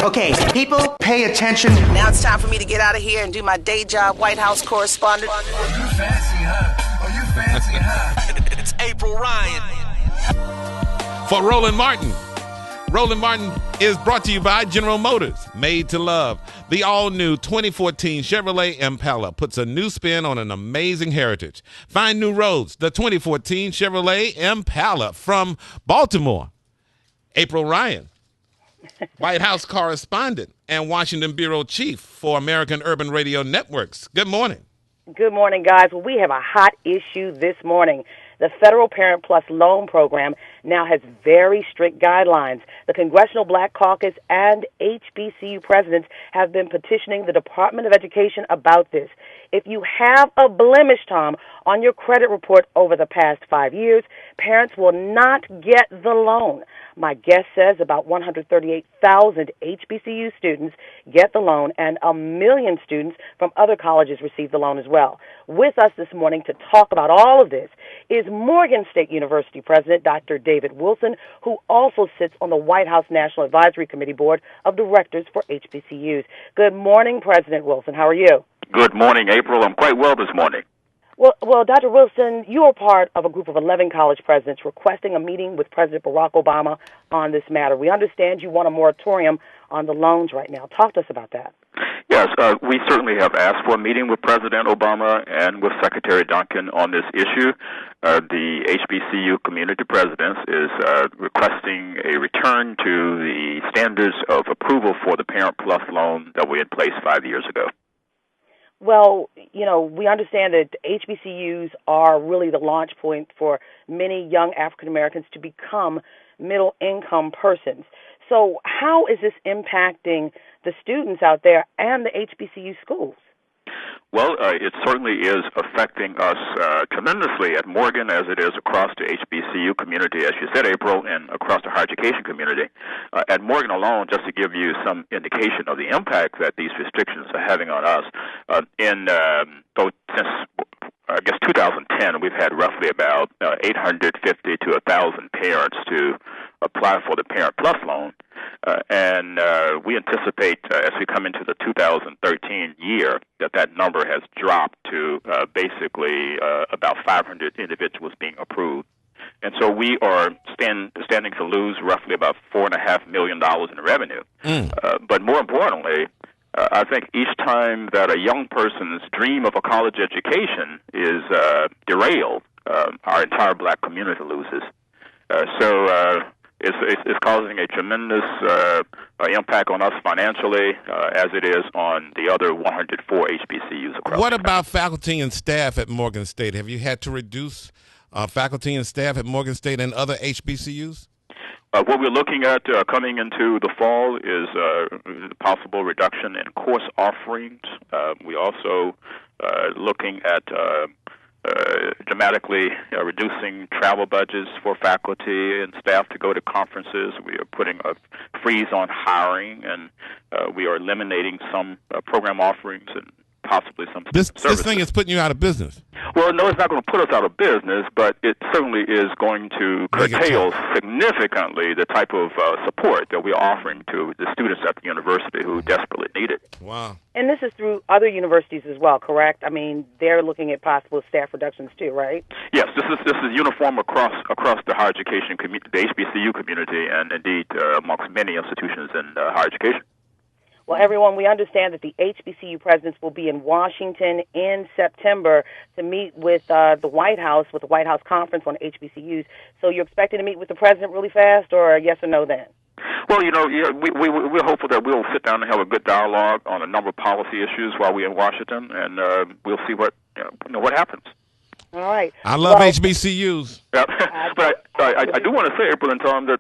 Okay, people, pay attention. Now it's time for me to get out of here and do my day job, White House correspondent. Oh, you fancy, huh? Oh, you fancy, huh? It's April Ryan. For Roland Martin. Roland Martin is brought to you by General Motors, made to love. The all-new 2014 Chevrolet Impala puts a new spin on an amazing heritage. Find new roads, the 2014 Chevrolet Impala. From Baltimore, April Ryan, White House correspondent and Washington bureau chief for American Urban Radio Networks. Good morning. Good morning, guys. Well, we have a hot issue this morning. The Federal Parent Plus Loan Program now has very strict guidelines. The Congressional Black Caucus and HBCU presidents have been petitioning the Department of Education about this. If you have a blemish, Tom, on your credit report over the past 5 years, parents will not get the loan. My guest says about 138,000 HBCU students get the loan, and 1 million students from other colleges receive the loan as well. With us this morning to talk about all of this is Morgan State University President Dr. David Wilson, who also sits on the White House National Advisory Committee Board of Directors for HBCUs. Good morning, President Wilson. How are you? Good morning, April. I'm quite well this morning. Well, Dr. Wilson, you are part of a group of 11 college presidents requesting a meeting with President Barack Obama on this matter. We understand you want a moratorium on the loans right now. Talk to us about that. Yes, we certainly have asked for a meeting with President Obama and with Secretary Duncan on this issue. The HBCU community presidents is requesting a return to the standards of approval for the Parent Plus loan that were in place 5 years ago. Well, you know, we understand that HBCUs are really the launch point for many young African Americans to become middle-income persons. So how is this impacting the students out there and the HBCU schools? Well, it certainly is affecting us tremendously at Morgan, as it is across the HBCU community, as you said, April, and across the higher education community. At Morgan alone, just to give you some indication of the impact that these restrictions are having on us, since I guess 2010, we've had roughly about 850 to 1,000 parents to apply for the Parent Plus loan. And we anticipate as we come into the 2013 year that number has dropped to basically about 500 individuals being approved. And so we are standing to lose roughly about $4.5 million in revenue. But more importantly, I think each time that a young person's dream of a college education is derailed, our entire black community loses. It's causing a tremendous impact on us financially, as it is on the other 104 HBCUs across. What about faculty and staff at Morgan State? Have you had to reduce faculty and staff at Morgan State and other HBCUs? What we're looking at coming into the fall is possible reduction in course offerings. We're also looking at dramatically reducing travel budgets for faculty and staff to go to conferences. We are putting a freeze on hiring, and we are eliminating some program offerings and possibly some This services. thing is putting you out of business. Well, no, it's not going to put us out of business, but it certainly is going to curtail significantly the type of support that we're offering to the students at the university who desperately need it. Wow. And this is through other universities as well, correct? I mean, they're looking at possible staff reductions too, right? Yes, this is uniform across the higher education community, the HBCU community, and indeed amongst many institutions in higher education. Well, everyone, we understand that the HBCU presidents will be in Washington in September to meet with the White House, with the White House Conference on HBCUs. So you're expecting to meet with the president really fast, or yes or no then? Well, we're hopeful that we'll sit down and have a good dialogue on a number of policy issues while we're in Washington, and we'll see what happens. All right. I love HBCUs. Yeah. But I do want to say, April and Tom, that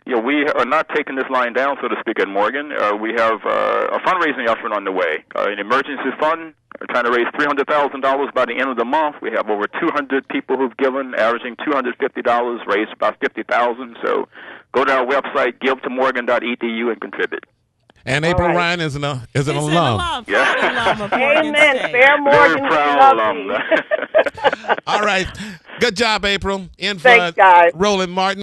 we are not taking this line down, so to speak, at Morgan. We have a fundraising effort on the way, an emergency fund. We're trying to raise $300,000 by the end of the month. We have over 200 people who've given, averaging $250, raised about $50,000. So go to our website, givetomorgan.edu, and contribute. And April Ryan is an alum. Yeah. Amen. Fair Morgan. Very proud alum. All right. Good job, April. In for Thanks, guys. Roland Martin.